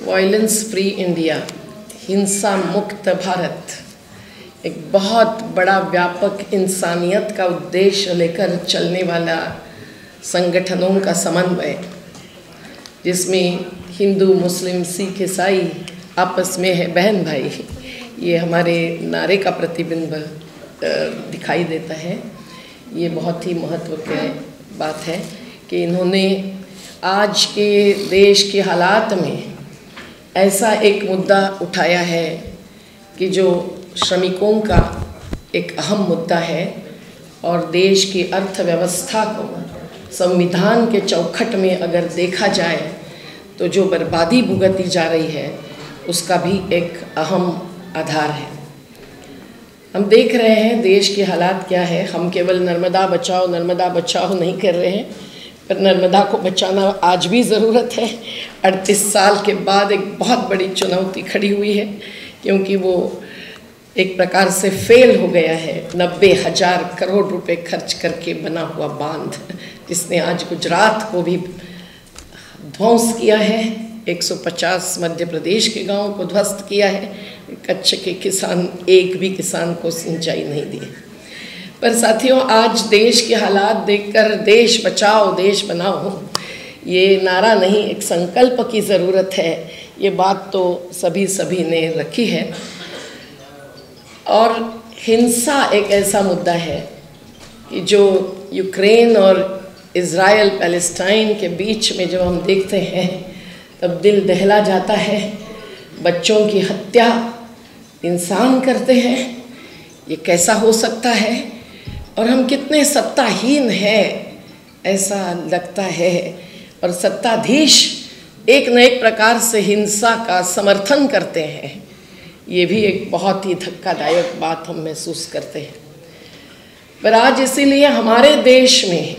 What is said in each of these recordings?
Violence free India, हिंसा मुक्त भारत एक बहुत बड़ा व्यापक इंसानियत का उद्देश्य लेकर चलने वाला संगठनों का समन्वय, जिसमें हिंदू, मुस्लिम, सिख, ईसाई आपस में है बहन भाई। ये हमारे नारे का प्रतिबिंब दिखाई देता है। ये बहुत ही महत्व की बात है कि इन्होंने आज के देश के हालात में ऐसा एक मुद्दा उठाया है कि जो श्रमिकों का एक अहम मुद्दा है और देश की अर्थव्यवस्था को संविधान के चौखट में अगर देखा जाए तो जो बर्बादी भुगती जा रही है उसका भी एक अहम आधार है। हम देख रहे हैं देश के हालात क्या है। हम केवल नर्मदा बचाओ नहीं कर रहे हैं, पर नर्मदा को बचाना आज भी ज़रूरत है। 38 साल के बाद एक बहुत बड़ी चुनौती खड़ी हुई है, क्योंकि वो एक प्रकार से फेल हो गया है। 90,000 करोड़ रुपए खर्च करके बना हुआ बांध, जिसने आज गुजरात को भी ध्वंस किया है, 150 मध्य प्रदेश के गांवों को ध्वस्त किया है, कच्छ के किसान एक भी किसान को सिंचाई नहीं दी। पर साथियों, आज देश के हालात देखकर देश बचाओ देश बनाओ ये नारा नहीं, एक संकल्प की ज़रूरत है। ये बात तो सभी ने रखी है। और हिंसा एक ऐसा मुद्दा है कि जो यूक्रेन और इज़राइल पैलेस्टाइन के बीच में जब हम देखते हैं तब दिल दहला जाता है। बच्चों की हत्या इंसान करते हैं, ये कैसा हो सकता है? और हम कितने सत्ताहीन हैं ऐसा लगता है। और सत्ताधीश एक न एक प्रकार से हिंसा का समर्थन करते हैं। ये भी एक बहुत ही धक्कादायक बात हम महसूस करते हैं। पर आज इसीलिए हमारे देश में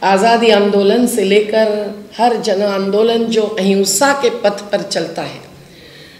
आज़ादी आंदोलन से लेकर हर जन आंदोलन जो अहिंसा के पथ पर चलता है,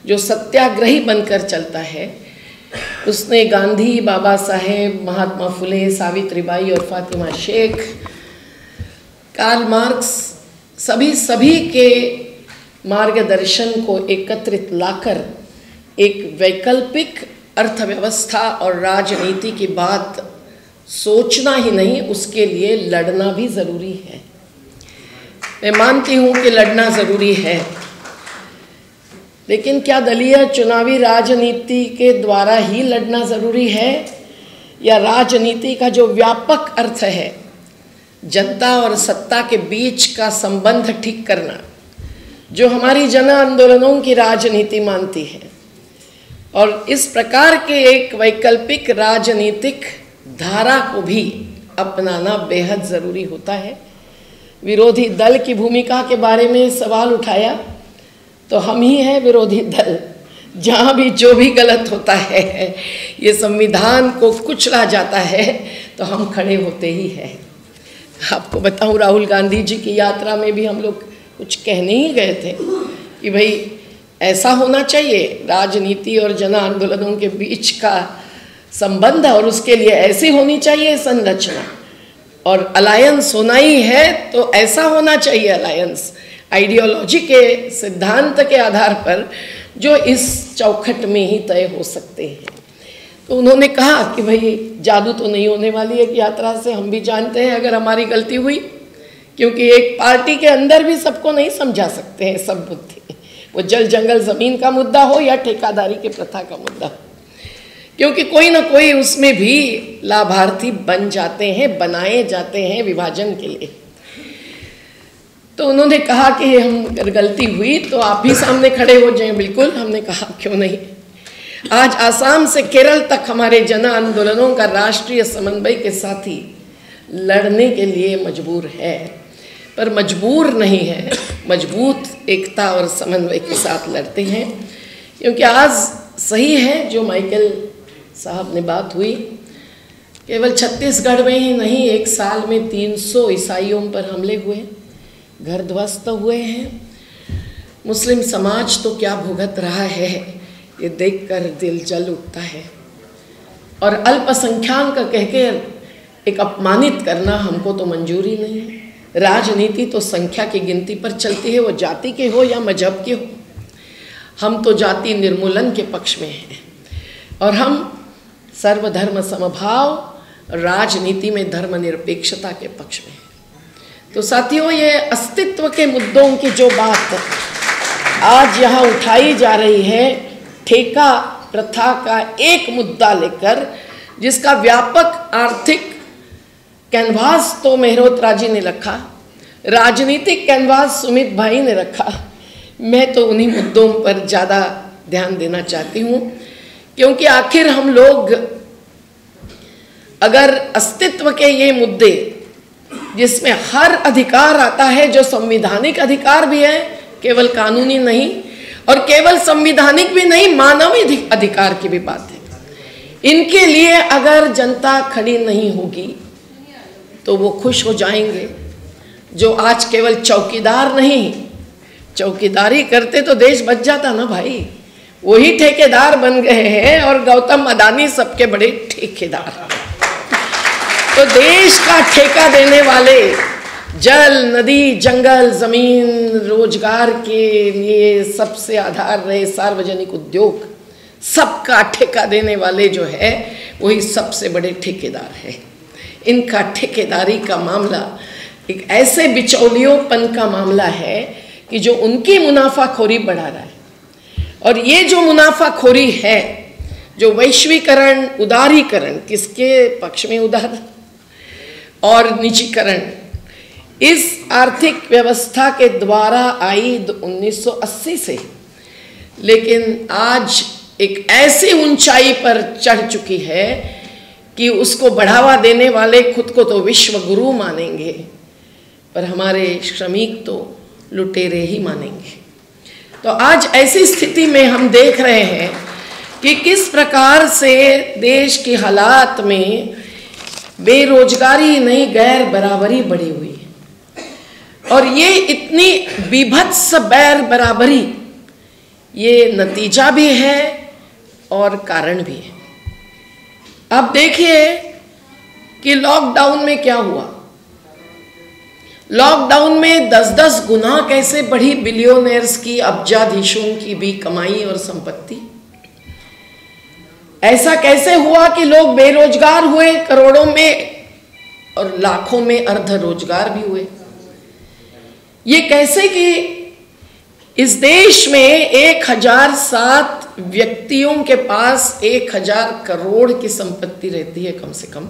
जो सत्याग्रही बनकर चलता है, उसने गांधी, बाबा साहेब, महात्मा फुले, सावित्रीबाई और फातिमा शेख, कार्ल मार्क्स, सभी के मार्गदर्शन को एकत्रित लाकर एक वैकल्पिक अर्थव्यवस्था और राजनीति की बात सोचना ही नहीं, उसके लिए लड़ना भी ज़रूरी है। मैं मानती हूँ कि लड़ना ज़रूरी है, लेकिन क्या दलीय चुनावी राजनीति के द्वारा ही लड़ना ज़रूरी है, या राजनीति का जो व्यापक अर्थ है, जनता और सत्ता के बीच का संबंध ठीक करना, जो हमारी जन आंदोलनों की राजनीति मानती है, और इस प्रकार के एक वैकल्पिक राजनीतिक धारा को भी अपनाना बेहद ज़रूरी होता है। विरोधी दल की भूमिका के बारे में सवाल उठाया तो हम ही हैं विरोधी दल। जहाँ भी जो भी गलत होता है, ये संविधान को कुचला जाता है तो हम खड़े होते ही हैं। आपको बताऊं, राहुल गांधी जी की यात्रा में भी हम लोग कुछ कहने ही गए थे कि भाई ऐसा होना चाहिए राजनीति और जन आंदोलनों के बीच का संबंध, और उसके लिए ऐसी होनी चाहिए संरचना, और अलायंस होना ही है तो ऐसा होना चाहिए अलायंस, आइडियोलॉजी के सिद्धांत के आधार पर जो इस चौखट में ही तय हो सकते हैं। तो उन्होंने कहा कि भाई जादू तो नहीं होने वाली है यात्रा से, हम भी जानते हैं अगर हमारी गलती हुई, क्योंकि एक पार्टी के अंदर भी सबको नहीं समझा सकते हैं सब बुद्धि, वो जल जंगल ज़मीन का मुद्दा हो या ठेकेदारी की प्रथा का मुद्दा हो, क्योंकि कोई ना कोई उसमें भी लाभार्थी बन जाते हैं, बनाए जाते हैं विभाजन के लिए। तो उन्होंने कहा कि हम अगर गलती हुई तो आप भी सामने खड़े हो जाएं। बिल्कुल, हमने कहा क्यों नहीं। आज आसाम से केरल तक हमारे जन आंदोलनों का राष्ट्रीय समन्वय के साथी लड़ने के लिए मजबूर है, पर मजबूर नहीं है, मजबूत एकता और समन्वय के साथ लड़ते हैं। क्योंकि आज सही है जो माइकल साहब ने बात हुई, केवल छत्तीसगढ़ में ही नहीं, एक साल में 300 ईसाइयों पर हमले हुए, घर ध्वस्त हुए हैं। मुस्लिम समाज तो क्या भुगत रहा है ये देखकर दिल जल उठता है। और अल्पसंख्याक का कहकर एक अपमानित करना हमको तो मंजूरी नहीं है। राजनीति तो संख्या की गिनती पर चलती है, वो जाति के हो या मजहब के हो। हम तो जाति निर्मूलन के पक्ष में हैं और हम सर्वधर्म समभाव, राजनीति में धर्मनिरपेक्षता के पक्ष में हैं। तो साथियों, ये अस्तित्व के मुद्दों की जो बात आज यहाँ उठाई जा रही है, ठेका प्रथा का एक मुद्दा लेकर, जिसका व्यापक आर्थिक कैनवास तो मेहरोत्रा जी ने रखा, राजनीतिक कैनवास सुमित भाई ने रखा। मैं तो उन्हीं मुद्दों पर ज़्यादा ध्यान देना चाहती हूँ, क्योंकि आखिर हम लोग अगर अस्तित्व के ये मुद्दे जिसमें हर अधिकार आता है, जो संवैधानिक अधिकार भी है, केवल कानूनी नहीं, और केवल संवैधानिक भी नहीं, मानवीय अधिकार की भी बात है, इनके लिए अगर जनता खड़ी नहीं होगी तो वो खुश हो जाएंगे। जो आज केवल चौकीदार नहीं, चौकीदारी करते तो देश बच जाता ना भाई, वही ठेकेदार बन गए हैं और गौतम अदानी सबके बड़े ठेकेदार। तो देश का ठेका देने वाले जल, नदी, जंगल, जमीन, रोजगार के लिए सबसे आधार रहे सार्वजनिक उद्योग, सबका ठेका देने वाले जो है वही सबसे बड़े ठेकेदार है। इनका ठेकेदारी का मामला एक ऐसे बिचौलियोंपन का मामला है कि जो उनकी मुनाफाखोरी बढ़ा रहा है। और ये जो मुनाफाखोरी है, जो वैश्वीकरण, उदारीकरण, किसके पक्ष में उदार और निजीकरण, इस आर्थिक व्यवस्था के द्वारा आई 1980 से, लेकिन आज एक ऐसी ऊंचाई पर चढ़ चुकी है कि उसको बढ़ावा देने वाले खुद को तो विश्व गुरु मानेंगे, पर हमारे श्रमिक तो लुटेरे ही मानेंगे। तो आज ऐसी स्थिति में हम देख रहे हैं कि किस प्रकार से देश के हालात में बेरोजगारी नहीं, गैर बराबरी बढ़ी हुई है। और ये इतनी विभत्स गैर बराबरी, ये नतीजा भी है और कारण भी है। अब देखिए कि लॉकडाउन में क्या हुआ। लॉकडाउन में 10-10 गुना कैसे बढ़ी बिलियनर्स की, अब्जाधीशों की भी कमाई और संपत्ति। ऐसा कैसे हुआ कि लोग बेरोजगार हुए करोड़ों में और लाखों में अर्ध रोजगार भी हुए। ये कैसे कि इस देश में 1007 व्यक्तियों के पास 1000 करोड़ की संपत्ति रहती है कम से कम,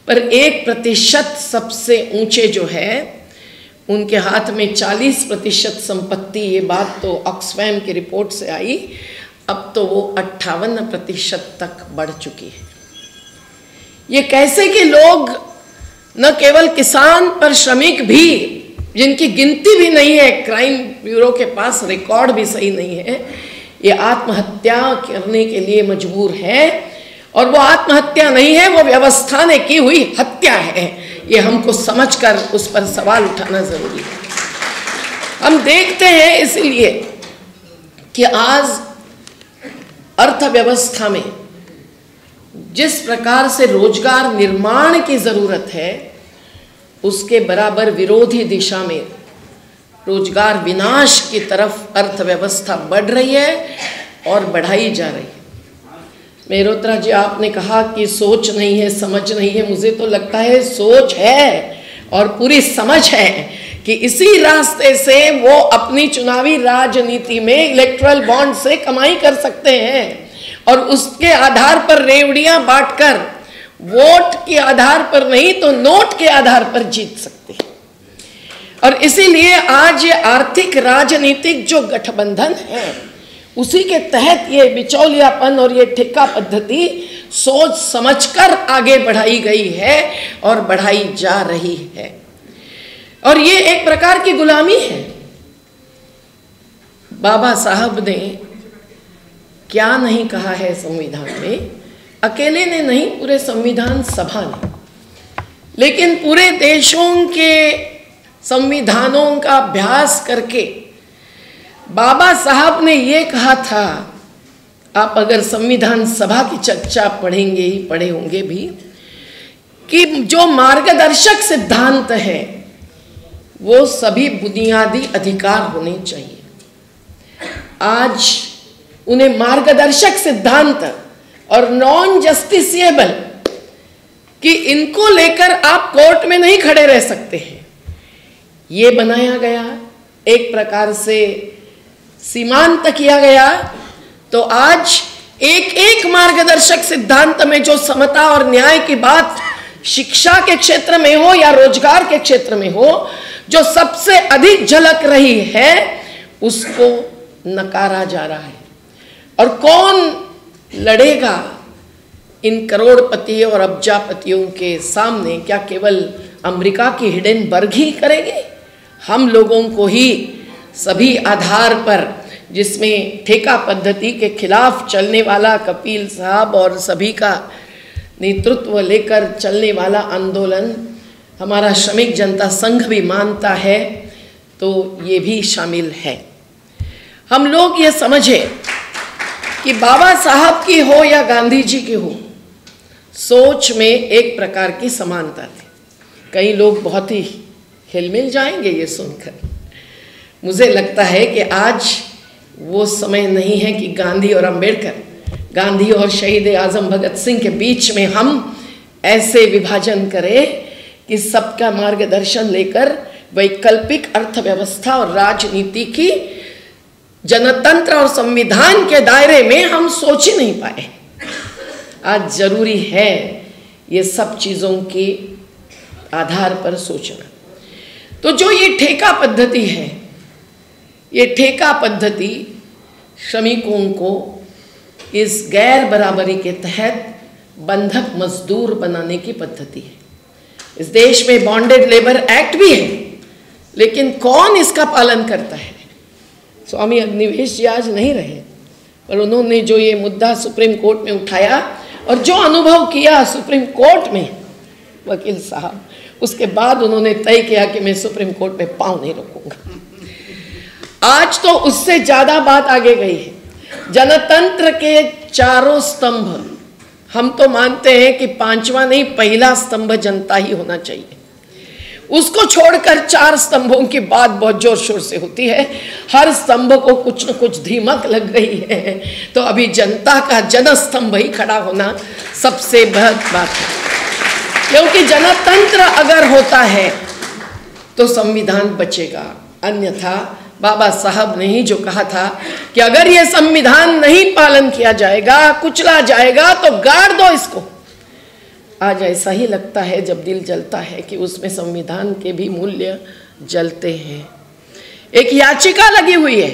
पर 1% सबसे ऊंचे जो है उनके हाथ में 40% संपत्ति। ये बात तो ऑक्सफैम की रिपोर्ट से आई, अब तो वो 58% तक बढ़ चुकी है। ये कैसे कि लोग न केवल किसान पर श्रमिक भी, जिनकी गिनती भी नहीं है, क्राइम ब्यूरो के पास रिकॉर्ड भी सही नहीं है, ये आत्महत्या करने के लिए मजबूर है। और वो आत्महत्या नहीं है, वो व्यवस्था ने की हुई हत्या है। ये हमको समझकर उस पर सवाल उठाना जरूरी है। हम देखते हैं इसलिए कि आज अर्थव्यवस्था में जिस प्रकार से रोजगार निर्माण की जरूरत है, उसके बराबर विरोधी दिशा में रोजगार विनाश की तरफ अर्थव्यवस्था बढ़ रही है और बढ़ाई जा रही है। मेहरोत्रा जी, आपने कहा कि सोच नहीं है, समझ नहीं है। मुझे तो लगता है सोच है और पूरी समझ है कि इसी रास्ते से वो अपनी चुनावी राजनीति में इलेक्टोरल बॉन्ड से कमाई कर सकते हैं और उसके आधार पर रेवड़ियां बांटकर वोट के आधार पर नहीं तो नोट के आधार पर जीत सकते हैं। और इसीलिए आज ये आर्थिक राजनीतिक जो गठबंधन है, उसी के तहत ये बिचौलियापन और ये ठेका पद्धति सोच समझकर आगे बढ़ाई गई है और बढ़ाई जा रही है। और ये एक प्रकार की गुलामी है। बाबा साहब ने क्या नहीं कहा है संविधान में, अकेले ने नहीं, पूरे संविधान सभा ने, लेकिन पूरे देशों के संविधानों का अभ्यास करके बाबा साहब ने ये कहा था, आप अगर संविधान सभा की चर्चा पढ़ेंगे ही, पढ़े होंगे भी, कि जो मार्गदर्शक सिद्धांत है वो सभी बुनियादी अधिकार होने चाहिए। आज उन्हें मार्गदर्शक सिद्धांत और नॉन जस्टिसिएबल कि इनको लेकर आप कोर्ट में नहीं खड़े रह सकते हैं, ये बनाया गया, एक प्रकार से सीमांत किया गया। तो आज एक एक मार्गदर्शक सिद्धांत में जो समता और न्याय की बात शिक्षा के क्षेत्र में हो या रोजगार के क्षेत्र में हो, जो सबसे अधिक झलक रही है, उसको नकारा जा रहा है। और कौन लड़ेगा इन करोड़पति और अब्जापतियों के सामने? क्या केवल अमेरिका की हिडेनबर्ग ही करेंगे? हम लोगों को ही सभी आधार पर, जिसमें ठेका पद्धति के खिलाफ चलने वाला कपिल साहब और सभी का नेतृत्व लेकर चलने वाला आंदोलन हमारा श्रमिक जनता संघ भी मानता है, तो ये भी शामिल है। हम लोग ये समझे कि बाबा साहब की हो या गांधी जी की हो, सोच में एक प्रकार की समानता थी। कई लोग बहुत ही हिलमिल जाएंगे ये सुनकर। मुझे लगता है कि आज वो समय नहीं है कि गांधी और अंबेडकर, गांधी और शहीद आजम भगत सिंह के बीच में हम ऐसे विभाजन करें कि सबका मार्गदर्शन लेकर वैकल्पिक अर्थव्यवस्था और राजनीति की जनतंत्र और संविधान के दायरे में हम सोच ही नहीं पाए। आज जरूरी है ये सब चीज़ों के आधार पर सोचना। तो जो ये ठेका पद्धति है, ये ठेका पद्धति श्रमिकों को इस गैर बराबरी के तहत बंधक मजदूर बनाने की पद्धति है। इस देश में बॉन्डेड लेबर एक्ट भी है, लेकिन कौन इसका पालन करता है? स्वामी अग्निवेश जी आज नहीं रहे, पर उन्होंने जो ये मुद्दा सुप्रीम कोर्ट में उठाया और जो अनुभव किया सुप्रीम कोर्ट में वकील साहब, उसके बाद उन्होंने तय किया कि मैं सुप्रीम कोर्ट में पांव नहीं रखूंगा। आज तो उससे ज्यादा बात आगे गई है। जनतंत्र के चारों स्तंभ, हम तो मानते हैं कि पांचवा नहीं, पहला स्तंभ जनता ही होना चाहिए। उसको छोड़कर चार स्तंभों की बात बहुत जोर शोर से होती है। हर स्तंभ को कुछ न कुछ धीमक लग गई है, तो अभी जनता का जनस्तंभ ही खड़ा होना सबसे बड़ी बात है। क्योंकि जनतंत्र अगर होता है तो संविधान बचेगा, अन्यथा बाबा साहब ने ही जो कहा था कि अगर ये संविधान नहीं पालन किया जाएगा, कुचला जाएगा, तो गाड़ दो इसको। आज ऐसा ही लगता है जब दिल जलता है कि उसमें संविधान के भी मूल्य जलते हैं। एक याचिका लगी हुई है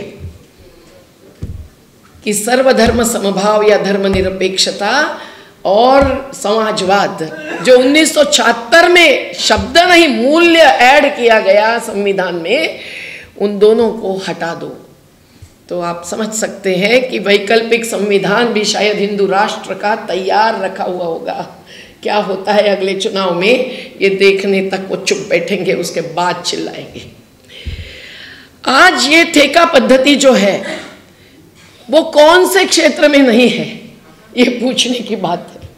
कि सर्वधर्म समभाव या धर्मनिरपेक्षता और समाजवाद, जो 1976 में शब्द नहीं मूल्य ऐड किया गया संविधान में, उन दोनों को हटा दो। तो आप समझ सकते हैं कि वैकल्पिक संविधान भी शायद हिंदू राष्ट्र का तैयार रखा हुआ होगा। क्या होता है अगले चुनाव में, ये देखने तक वो चुप बैठेंगे, उसके बाद चिल्लाएंगे। आज ये ठेका पद्धति जो है वो कौन से क्षेत्र में नहीं है, ये पूछने की बात है।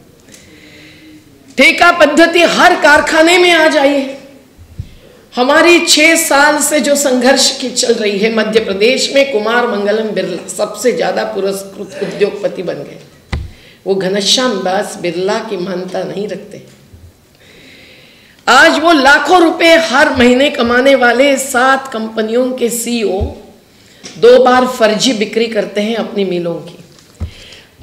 ठेका पद्धति हर कारखाने में आ जाई है। हमारी 6 साल से जो संघर्ष की चल रही है, मध्य प्रदेश में कुमार मंगलम बिरला सबसे ज्यादा पुरस्कृत उद्योगपति बन गए। वो घनश्याम दास बिरला की मानता नहीं रखते। आज वो लाखों रुपए हर महीने कमाने वाले 7 कंपनियों के सीईओ 2 बार फर्जी बिक्री करते हैं अपनी मिलों की।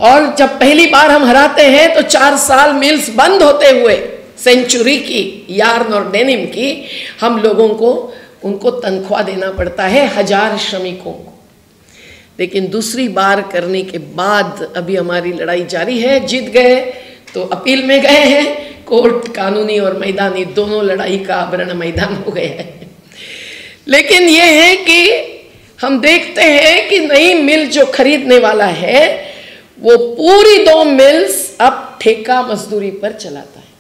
और जब पहली बार हम हराते हैं तो 4 साल मिल्स बंद होते हुए सेंचुरी की, यार्न और डेनिम की, हम लोगों को उनको तनख्वाह देना पड़ता है, 1000 श्रमिकों को। लेकिन दूसरी बार करने के बाद अभी हमारी लड़ाई जारी है। जीत गए तो अपील में गए हैं, कोर्ट कानूनी और मैदानी दोनों लड़ाई का आवरण मैदान हो गया है। लेकिन ये है कि हम देखते हैं कि नई मिल जो खरीदने वाला है वो पूरी 2 मिल्स अब ठेका मजदूरी पर चलाता है।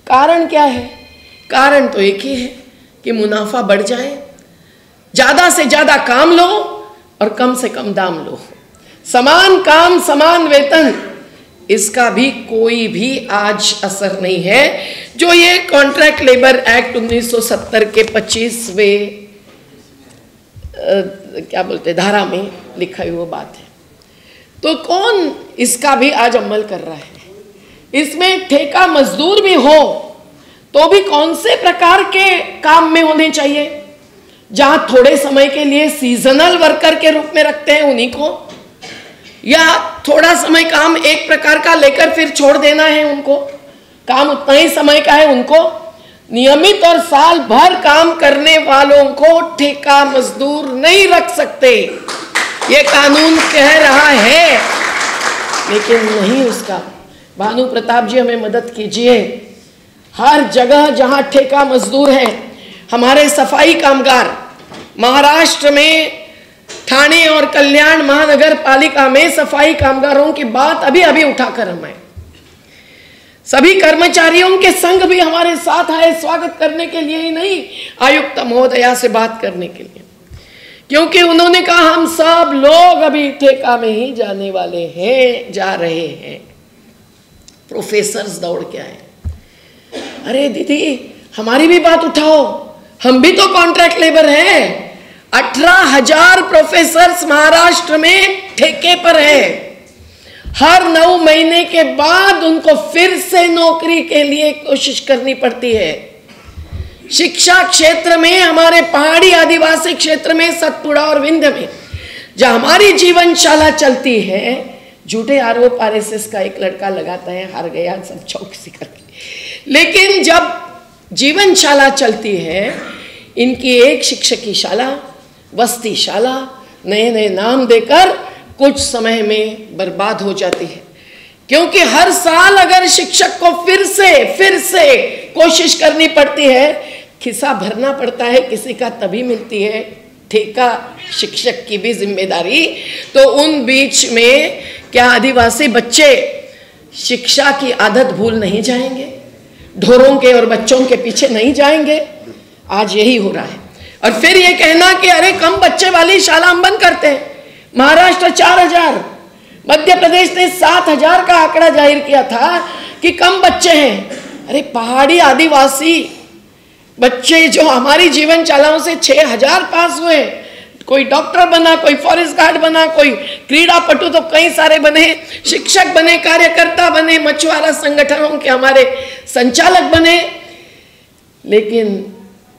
कारण क्या है? कारण तो एक ही है कि मुनाफा बढ़ जाए, ज्यादा से ज्यादा काम लो और कम से कम दाम लो। समान काम समान वेतन, इसका भी कोई भी आज असर नहीं है। जो ये कॉन्ट्रैक्ट लेबर एक्ट 1970 के 25वें क्या बोलते धारा में लिखा हुआ बात है। तो कौन इसका भी आज अमल कर रहा है? इसमें ठेका मजदूर भी हो तो भी कौन से प्रकार के काम में होने चाहिए? जहां थोड़े समय के लिए सीजनल वर्कर के रूप में रखते हैं उन्हीं को, या थोड़ा समय काम एक प्रकार का लेकर फिर छोड़ देना है उनको, काम उतना ही समय का है उनको? नियमित और साल भर काम करने वालों को ठेका मजदूर नहीं रख सकते, ये कानून कह रहा है, लेकिन नहीं उसका। भानु प्रताप जी हमें मदद कीजिए। हर जगह जहां ठेका मजदूर है, हमारे सफाई कामगार महाराष्ट्र में ठाणे और कल्याण महानगर पालिका में सफाई कामगारों की बात अभी अभी उठाकर हम आए। सभी कर्मचारियों के संघ भी हमारे साथ आए स्वागत करने के लिए ही नहीं, आयुक्त महोदया से बात करने के लिए, क्योंकि उन्होंने कहा हम सब लोग अभी ठेका में ही जाने वाले हैं, जा रहे हैं। प्रोफेसर्स दौड़ के आए, अरे दीदी हमारी भी बात उठाओ, हम भी तो कॉन्ट्रैक्ट लेबर हैं। 18,000 प्रोफेसर्स महाराष्ट्र में ठेके पर है। हर 9 महीने के बाद उनको फिर से नौकरी के लिए कोशिश करनी पड़ती है। शिक्षा क्षेत्र में, हमारे पहाड़ी आदिवासी क्षेत्र में, सतपुड़ा और विंध्य में जहां हमारी जीवनशाला चलती है, झूठे आरोप आरएसएस का एक लड़का लगाता है, हार गया सब चौकसी करके, लेकिन जब जीवनशाला चलती है, इनकी एक शिक्षकी शाला, वस्ती शाला, नए नए नाम देकर कुछ समय में बर्बाद हो जाती है। क्योंकि हर साल अगर शिक्षक को फिर से कोशिश करनी पड़ती है, खिस्सा भरना पड़ता है किसी का, तभी मिलती है ठेका शिक्षक की भी जिम्मेदारी। तो उन बीच में क्या आदिवासी बच्चे शिक्षा की आदत भूल नहीं जाएंगे? ढोरों के और बच्चों के पीछे नहीं जाएंगे? आज यही हो रहा है। और फिर ये कहना कि अरे कम बच्चे वाली शाला हम बंद करते हैं। महाराष्ट्र 4,000, मध्य प्रदेश ने 7,000 का आंकड़ा जाहिर किया था कि कम बच्चे हैं। अरे पहाड़ी आदिवासी बच्चे जो हमारी जीवनशालाओं से 6,000 पास हुए, कोई डॉक्टर बना, कोई फॉरेस्ट गार्ड बना, कोई क्रीड़ा पटु तो कई सारे बने, शिक्षक बने, कार्यकर्ता बने, मछुआरा संगठनों के हमारे संचालक बने। लेकिन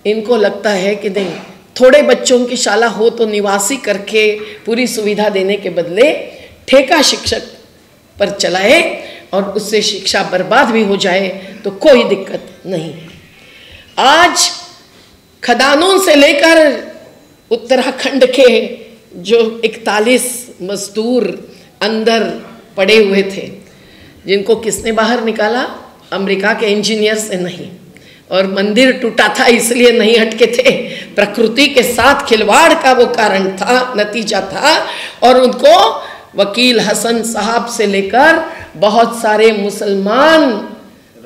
इनको लगता है कि नहीं, थोड़े बच्चों की शाला हो तो निवासी करके पूरी सुविधा देने के बदले ठेका शिक्षक पर चलाए और उससे शिक्षा बर्बाद भी हो जाए तो कोई दिक्कत नहीं। आज खदानों से लेकर उत्तराखंड के जो 41 मजदूर अंदर पड़े हुए थे, जिनको किसने बाहर निकाला? अमेरिका के इंजीनियर से नहीं, और मंदिर टूटा था इसलिए नहीं हटके थे, प्रकृति के साथ खिलवाड़ का वो कारण था, नतीजा था। और उनको वकील हसन साहब से लेकर बहुत सारे मुसलमान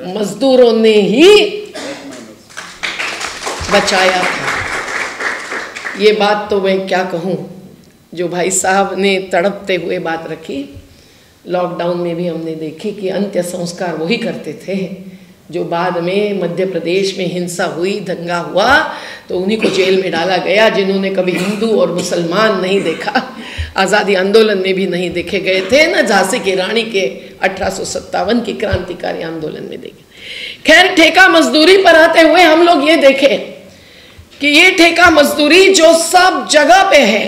मजदूरों ने ही बचाया था। ये बात तो मैं क्या कहूँ, जो भाई साहब ने तड़पते हुए बात रखी। लॉकडाउन में भी हमने देखी कि अंत्य संस्कार वही करते थे जो बाद में मध्य प्रदेश में हिंसा हुई, दंगा हुआ तो उन्हीं को जेल में डाला गया, जिन्होंने कभी हिंदू और मुसलमान नहीं देखा, आज़ादी आंदोलन में भी नहीं देखे गए थे, न झांसी की रानी के 1857 की क्रांतिकारी आंदोलन में देखे। खैर, ठेका मजदूरी पर आते हुए हम लोग ये देखें कि ये ठेका मजदूरी जो सब जगह पे है,